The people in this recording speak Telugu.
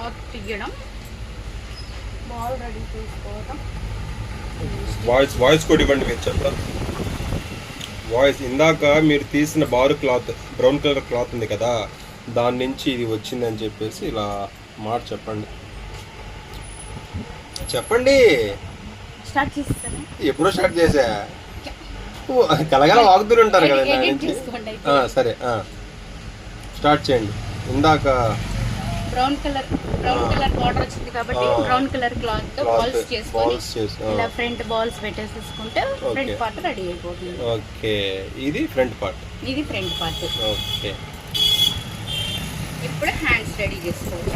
క్లాత్ తీయడం, బాల్ రెడీ చేసుకోవడం. వాయిస్ కూడా ఇవ్వండి మీరు చెప్పండి. వాయిస్ ఇందాక మీరు తీసిన బారు క్లాత్, బ్రౌన్ కలర్ క్లాత్ ఉంది కదా, దాని నుంచి ఇది వచ్చిందని చెప్పేసి ఇలా మాట చెప్పండి. చెప్పండి. స్టార్ట్ చేస్తాను. ఎప్పుడో స్టార్ట్ చేసా, కలగల వాగుతూనే ఉంటారు కదా దాని నుంచి. సరే స్టార్ట్ చేయండి. ఇందాక బ్రౌన్ కలర్ బార్డర్ వచ్చింది కాబట్టి బ్రౌన్ కలర్ క్లాత్ తో బాల్స్ చేసుకొని ఇలా ఫ్రంట్ బాల్స్ పెట్టేసుకుంటే ఫ్రంట్ పార్ట్ రెడీ అయిపోతుంది. ఓకే, ఇది ఫ్రంట్ పార్ట్. ఓకే, ఇప్పుడు హ్యాండ్స్ రెడీ చేసుకోవాలి.